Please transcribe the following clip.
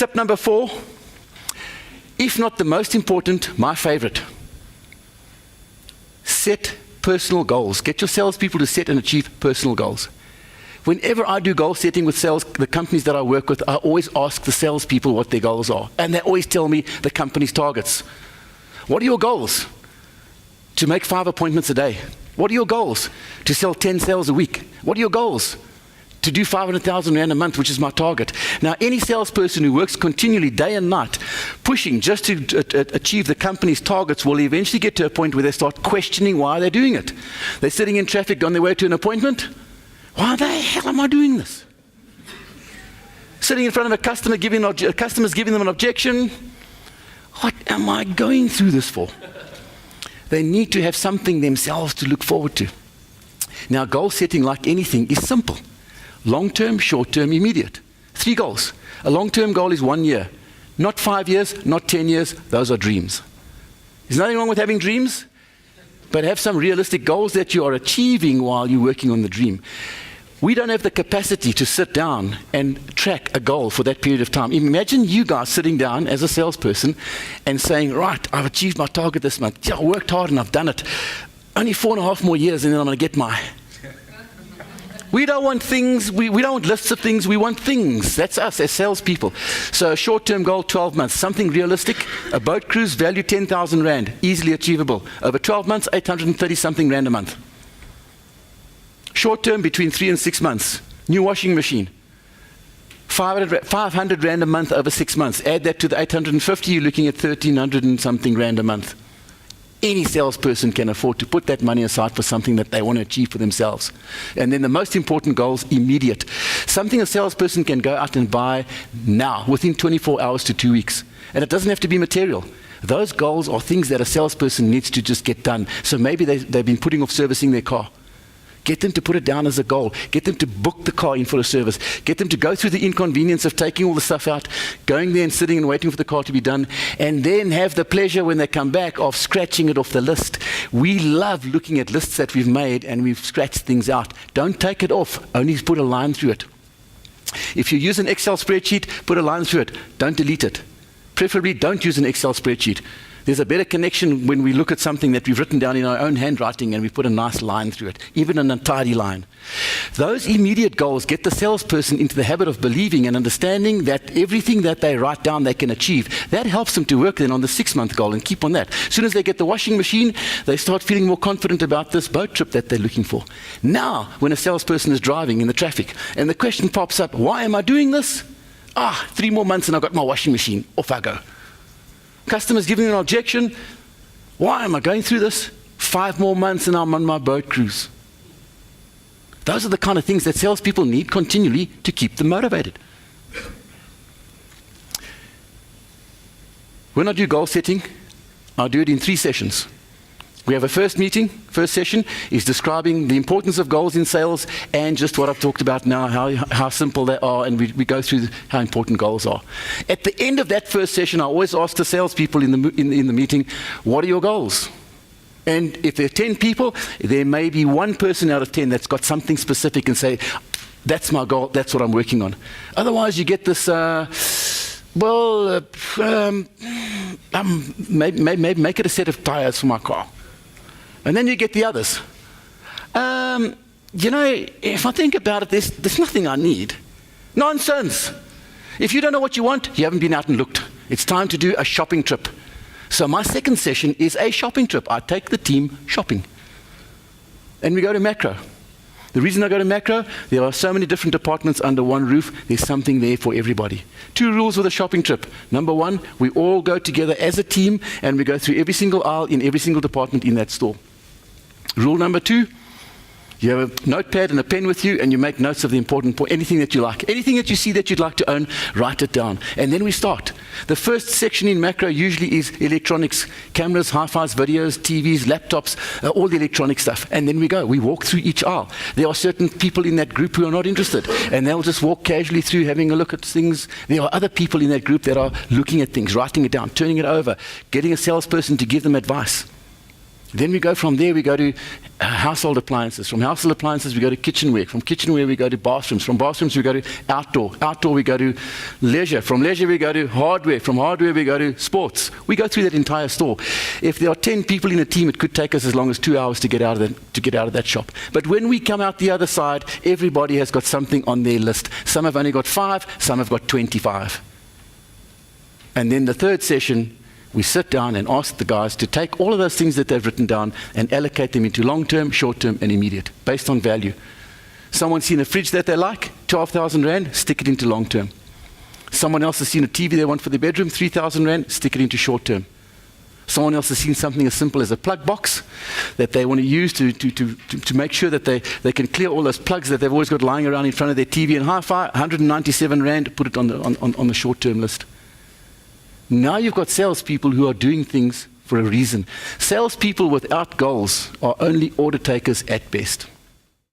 Tip number 4, if not the most important, my favorite. Set personal goals. Get your salespeople to set and achieve personal goals. Whenever I do goal setting with sales, the companies that I work with, I always ask the salespeople what their goals are. And they always tell me the company's targets. What are your goals? To make 5 appointments a day. What are your goals? To sell 10 sales a week. What are your goals? To do 500,000 Rand a month, which is my target. Now, any salesperson who works continually, day and night, pushing just to achieve the company's targets will eventually get to a point where they start questioning why they're doing it. They're sitting in traffic on their way to an appointment. Why the hell am I doing this? Sitting in front of a customer, customer's giving them an objection. What am I going through this for? They need to have something themselves to look forward to. Now, goal setting, like anything, is simple. Long-term, short-term, immediate. 3 goals. A long-term goal is 1 year. Not 5 years, not 10 years. Those are dreams. There's nothing wrong with having dreams, but have some realistic goals that you are achieving while you're working on the dream. We don't have the capacity to sit down and track a goal for that period of time. Imagine you guys sitting down as a salesperson and saying, right, I've achieved my target this month. Yeah, I worked hard and I've done it. Only 4.5 more years and then I'm going to get my... We don't want things, we don't want lists of things, we want things. That's us as salespeople. So a short-term goal, 12 months, something realistic. A boat cruise, value 10,000 Rand, easily achievable. Over 12 months, 830 something Rand a month. Short-term, between 3 and 6 months. New washing machine. 500 Rand a month over 6 months. Add that to the 850, you're looking at 1,300 and something Rand a month. Any salesperson can afford to put that money aside for something that they want to achieve for themselves. And then the most important goal is immediate. Something a salesperson can go out and buy now, within 24 hours to 2 weeks. And it doesn't have to be material. Those goals are things that a salesperson needs to just get done. So maybe they've been putting off servicing their car. Get them to put it down as a goal. Get them to book the car in for a service. Get them to go through the inconvenience of taking all the stuff out, going there and sitting and waiting for the car to be done, and then have the pleasure when they come back of scratching it off the list. We love looking at lists that we've made and we've scratched things out. Don't take it off. Only put a line through it. If you use an Excel spreadsheet, put a line through it. Don't delete it. Preferably don't use an Excel spreadsheet. There's a better connection when we look at something that we've written down in our own handwriting and we put a nice line through it, even an untidy line. Those immediate goals get the salesperson into the habit of believing and understanding that everything that they write down they can achieve. That helps them to work then on the 6-month goal and keep on that. As soon as they get the washing machine, they start feeling more confident about this boat trip that they're looking for. Now, when a salesperson is driving in the traffic and the question pops up, why am I doing this? 3 more months and I've got my washing machine. Off I go. Customers giving an objection. Why am I going through this? 5 more months and I'm on my boat cruise. Those are the kind of things that salespeople need continually to keep them motivated. When I do goal setting, I do it in 3 sessions. We have a first meeting. First session is describing the importance of goals in sales and just what I've talked about now, how simple they are, and we go through how important goals are. At the end of that first session, I always ask the salespeople in the meeting, what are your goals? And if there are 10 people, there may be 1 person out of 10 that's got something specific and say, that's my goal, that's what I'm working on. Otherwise, you get this, maybe make it a set of tires for my car. And then you get the others. If I think about it, there's nothing I need. Nonsense. If you don't know what you want, you haven't been out and looked. It's time to do a shopping trip. So my second session is a shopping trip. I take the team shopping. And we go to Macro. The reason I go to Macro, there are so many different departments under one roof, there's something there for everybody. 2 rules with a shopping trip. Number 1, we all go together as a team and we go through every single aisle in every single department in that store. Rule number 2, you have a notepad and a pen with you and you make notes of the important point, anything that you like. Anything that you see that you'd like to own, write it down. And then we start. The first section in Macro usually is electronics, cameras, hi-fis, videos, TVs, laptops, all the electronic stuff. And then we go. We walk through each aisle. There are certain people in that group who are not interested and they'll just walk casually through having a look at things. There are other people in that group that are looking at things, writing it down, turning it over, getting a salesperson to give them advice. Then we go from there, we go to household appliances. From household appliances, we go to kitchenware. From kitchenware, we go to bathrooms. From bathrooms, we go to outdoor. Outdoor, we go to leisure. From leisure, we go to hardware. From hardware, we go to sports. We go through that entire store. If there are 10 people in a team, it could take us as long as 2 hours to get out of that shop. But when we come out the other side, everybody has got something on their list. Some have only got 5, some have got 25. And then the third session, we sit down and ask the guys to take all of those things that they've written down and allocate them into long-term, short-term, and immediate, based on value. Someone's seen a fridge that they like, 12,000 Rand, stick it into long-term. Someone else has seen a TV they want for their bedroom, 3,000 Rand, stick it into short-term. Someone else has seen something as simple as a plug box that they want to use to make sure that they can clear all those plugs that they've always got lying around in front of their TV and hi-fi, 197 Rand, put it on the short-term list. Now you've got salespeople who are doing things for a reason. Salespeople without goals are only order takers at best.